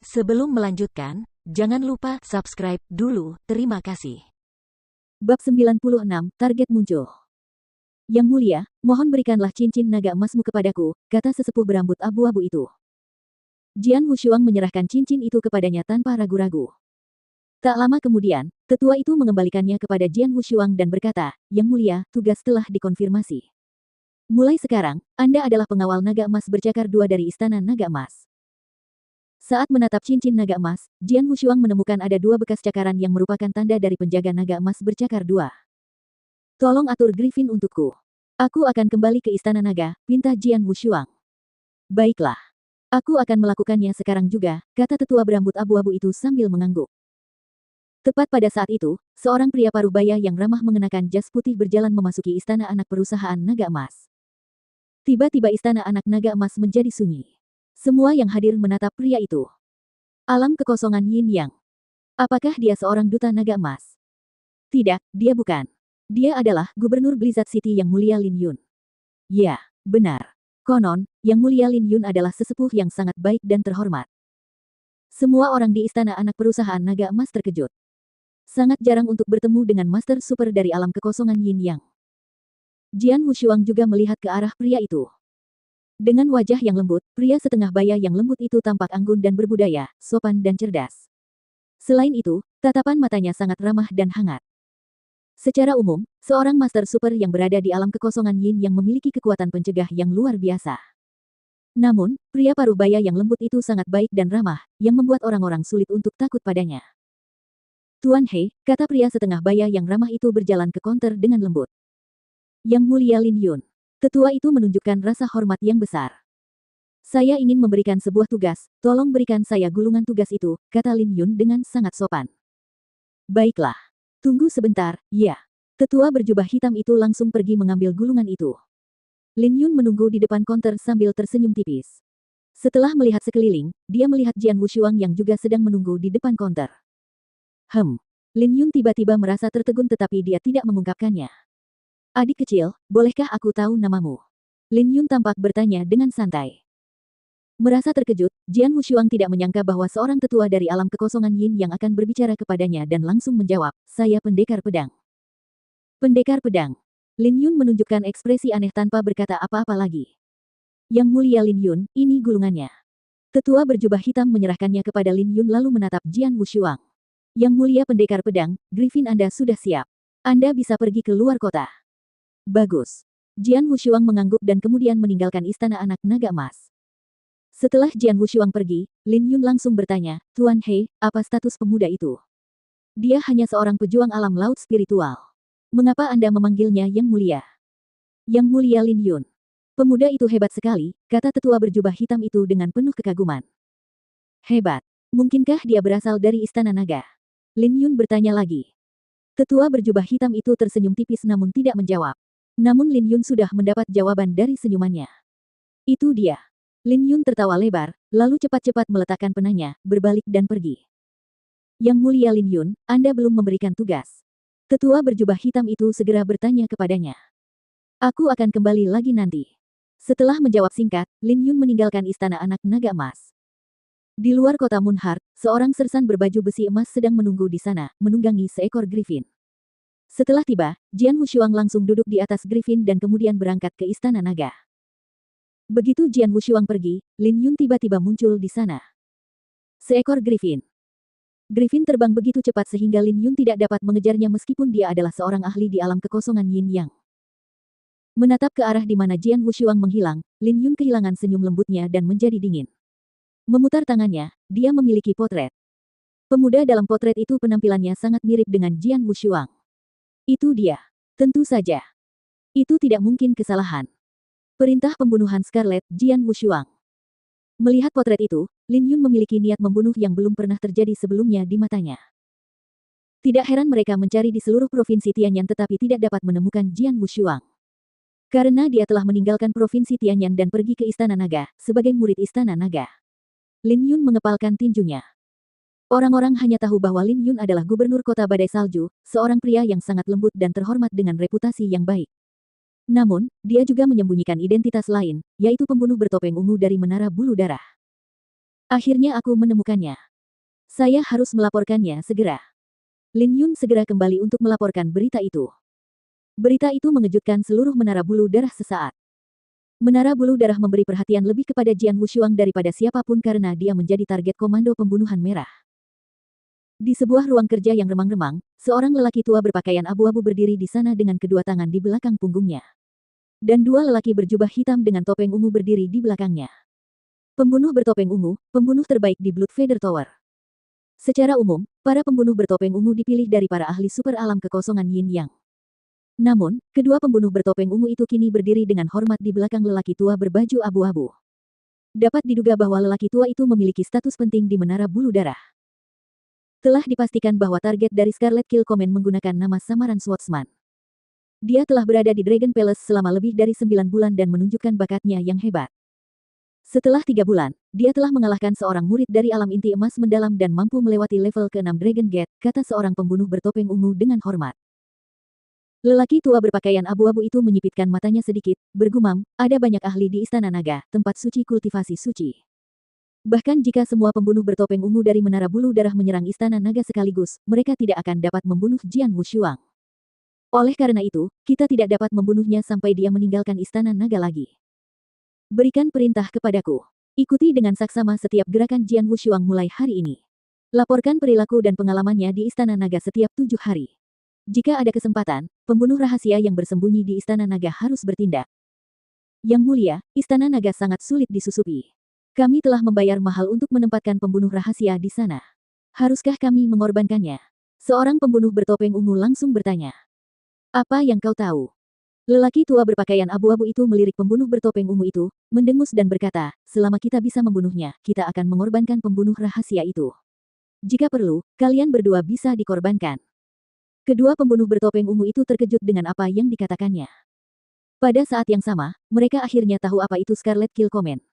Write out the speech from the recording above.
Sebelum melanjutkan, jangan lupa subscribe dulu, terima kasih. Bab 96, target muncul. Yang mulia, mohon berikanlah cincin naga emasmu kepadaku, kata sesepuh berambut abu-abu itu. Jian Wushuang menyerahkan cincin itu kepadanya tanpa ragu-ragu. Tak lama kemudian, tetua itu mengembalikannya kepada Jian Wushuang dan berkata, Yang mulia, tugas telah dikonfirmasi. Mulai sekarang, Anda adalah pengawal naga emas bercakar 2 dari Istana Naga Emas. Saat menatap cincin naga emas, Jian Wushuang menemukan ada 2 bekas cakaran yang merupakan tanda dari penjaga naga emas bercakar 2. Tolong atur Griffin untukku. Aku akan kembali ke Istana Naga, pinta Jian Wushuang. Baiklah. Aku akan melakukannya sekarang juga, kata tetua berambut abu-abu itu sambil mengangguk. Tepat pada saat itu, seorang pria parubaya yang ramah mengenakan jas putih berjalan memasuki Istana Anak Perusahaan Naga Emas. Tiba-tiba Istana Anak Naga Emas menjadi sunyi. Semua yang hadir menatap pria itu. Alam kekosongan Yin Yang. Apakah dia seorang duta naga emas? Tidak, dia bukan. Dia adalah Gubernur Blizzard City Yang Mulia Lin Yun. Ya, benar. Konon, Yang Mulia Lin Yun adalah sesepuh yang sangat baik dan terhormat. Semua orang di Istana Anak Perusahaan Naga Emas terkejut. Sangat jarang untuk bertemu dengan Master Super dari alam kekosongan Yin Yang. Jian Wushuang juga melihat ke arah pria itu. Dengan wajah yang lembut, pria setengah baya yang lembut itu tampak anggun dan berbudaya, sopan dan cerdas. Selain itu, tatapan matanya sangat ramah dan hangat. Secara umum, seorang Master Super yang berada di alam kekosongan Yin yang memiliki kekuatan pencegah yang luar biasa. Namun, pria parubaya yang lembut itu sangat baik dan ramah, yang membuat orang-orang sulit untuk takut padanya. Tuan He, kata pria setengah baya yang ramah itu berjalan ke konter dengan lembut. Yang Mulia Lin Yun. Tetua itu menunjukkan rasa hormat yang besar. Saya ingin memberikan sebuah tugas, tolong berikan saya gulungan tugas itu, kata Lin Yun dengan sangat sopan. Baiklah. Tunggu sebentar, ya. Tetua berjubah hitam itu langsung pergi mengambil gulungan itu. Lin Yun menunggu di depan konter sambil tersenyum tipis. Setelah melihat sekeliling, dia melihat Jian Wushuang yang juga sedang menunggu di depan konter. Lin Yun tiba-tiba merasa tertegun tetapi dia tidak mengungkapkannya. Adik kecil, bolehkah aku tahu namamu? Lin Yun tampak bertanya dengan santai. Merasa terkejut, Jian Wushuang tidak menyangka bahwa seorang tetua dari alam kekosongan Yin yang akan berbicara kepadanya dan langsung menjawab, saya pendekar pedang. Pendekar pedang. Lin Yun menunjukkan ekspresi aneh tanpa berkata apa-apa lagi. Yang Mulia Lin Yun, ini gulungannya. Tetua berjubah hitam menyerahkannya kepada Lin Yun lalu menatap Jian Wushuang. Yang Mulia pendekar pedang, Griffin Anda sudah siap. Anda bisa pergi ke luar kota. Bagus. Jian Wushuang mengangguk dan kemudian meninggalkan Istana Anak Naga Emas. Setelah Jian Wushuang pergi, Lin Yun langsung bertanya, Tuan He, apa status pemuda itu? Dia hanya seorang pejuang alam laut spiritual. Mengapa Anda memanggilnya Yang Mulia? Yang Mulia Lin Yun. Pemuda itu hebat sekali, kata tetua berjubah hitam itu dengan penuh kekaguman. Hebat. Mungkinkah dia berasal dari Istana Naga? Lin Yun bertanya lagi. Tetua berjubah hitam itu tersenyum tipis namun tidak menjawab. Namun Lin Yun sudah mendapat jawaban dari senyumannya. Itu dia. Lin Yun tertawa lebar, lalu cepat-cepat meletakkan penanya, berbalik dan pergi. Yang Mulia Lin Yun, Anda belum memberikan tugas. Tetua berjubah hitam itu segera bertanya kepadanya. Aku akan kembali lagi nanti. Setelah menjawab singkat, Lin Yun meninggalkan Istana Anak Naga Emas. Di luar kota Moonheart, seorang sersan berbaju besi emas sedang menunggu di sana, menunggangi seekor Griffin. Setelah tiba, Jian Wushuang langsung duduk di atas Griffin dan kemudian berangkat ke Istana Naga. Begitu Jian Wushuang pergi, Lin Yun tiba-tiba muncul di sana. Seekor Griffin. Griffin terbang begitu cepat sehingga Lin Yun tidak dapat mengejarnya meskipun dia adalah seorang ahli di alam kekosongan Yin Yang. Menatap ke arah di mana Jian Wushuang menghilang, Lin Yun kehilangan senyum lembutnya dan menjadi dingin. Memutar tangannya, dia memiliki potret. Pemuda dalam potret itu penampilannya sangat mirip dengan Jian Wushuang. Itu dia. Tentu saja. Itu tidak mungkin kesalahan. Perintah pembunuhan Scarlet, Jian Wushuang. Melihat potret itu, Lin Yun memiliki niat membunuh yang belum pernah terjadi sebelumnya di matanya. Tidak heran mereka mencari di seluruh provinsi Tianyan tetapi tidak dapat menemukan Jian Wushuang. Karena dia telah meninggalkan provinsi Tianyan dan pergi ke Istana Naga, sebagai murid Istana Naga. Lin Yun mengepalkan tinjunya. Orang-orang hanya tahu bahwa Lin Yun adalah gubernur kota Badai Salju, seorang pria yang sangat lembut dan terhormat dengan reputasi yang baik. Namun, dia juga menyembunyikan identitas lain, yaitu pembunuh bertopeng ungu dari Menara Bulu Darah. Akhirnya aku menemukannya. Saya harus melaporkannya segera. Lin Yun segera kembali untuk melaporkan berita itu. Berita itu mengejutkan seluruh menara bulu darah sesaat. Menara bulu darah memberi perhatian lebih kepada Jian Wushuang daripada siapapun karena dia menjadi target komando pembunuhan merah. Di sebuah ruang kerja yang remang-remang, seorang lelaki tua berpakaian abu-abu berdiri di sana dengan kedua tangan di belakang punggungnya. Dan dua lelaki berjubah hitam dengan topeng ungu berdiri di belakangnya. Pembunuh bertopeng ungu, pembunuh terbaik di Bloodfeather Tower. Secara umum, para pembunuh bertopeng ungu dipilih dari para ahli super alam kekosongan Yin Yang. Namun, kedua pembunuh bertopeng ungu itu kini berdiri dengan hormat di belakang lelaki tua berbaju abu-abu. Dapat diduga bahwa lelaki tua itu memiliki status penting di menara bulu darah. Telah dipastikan bahwa target dari Scarlet Kill Command menggunakan nama samaran Swordsman. Dia telah berada di Dragon Palace selama lebih dari 9 bulan dan menunjukkan bakatnya yang hebat. Setelah 3 bulan, dia telah mengalahkan seorang murid dari alam inti emas mendalam dan mampu melewati level ke-6 Dragon Gate, kata seorang pembunuh bertopeng ungu dengan hormat. Lelaki tua berpakaian abu-abu itu menyipitkan matanya sedikit, bergumam, ada banyak ahli di Istana Naga, tempat suci kultivasi suci. Bahkan jika semua pembunuh bertopeng ungu dari Menara Bulu Darah menyerang Istana Naga sekaligus, mereka tidak akan dapat membunuh Jian Wushuang. Oleh karena itu, kita tidak dapat membunuhnya sampai dia meninggalkan Istana Naga lagi. Berikan perintah kepadaku. Ikuti dengan saksama setiap gerakan Jian Wushuang mulai hari ini. Laporkan perilaku dan pengalamannya di Istana Naga setiap 7 hari. Jika ada kesempatan, pembunuh rahasia yang bersembunyi di Istana Naga harus bertindak. Yang mulia, Istana Naga sangat sulit disusupi. Kami telah membayar mahal untuk menempatkan pembunuh rahasia di sana. Haruskah kami mengorbankannya? Seorang pembunuh bertopeng ungu langsung bertanya. Apa yang kau tahu? Lelaki tua berpakaian abu-abu itu melirik pembunuh bertopeng ungu itu, mendengus dan berkata, selama kita bisa membunuhnya, kita akan mengorbankan pembunuh rahasia itu. Jika perlu, kalian berdua bisa dikorbankan. Kedua pembunuh bertopeng ungu itu terkejut dengan apa yang dikatakannya. Pada saat yang sama, mereka akhirnya tahu apa itu Scarlet Kill Command.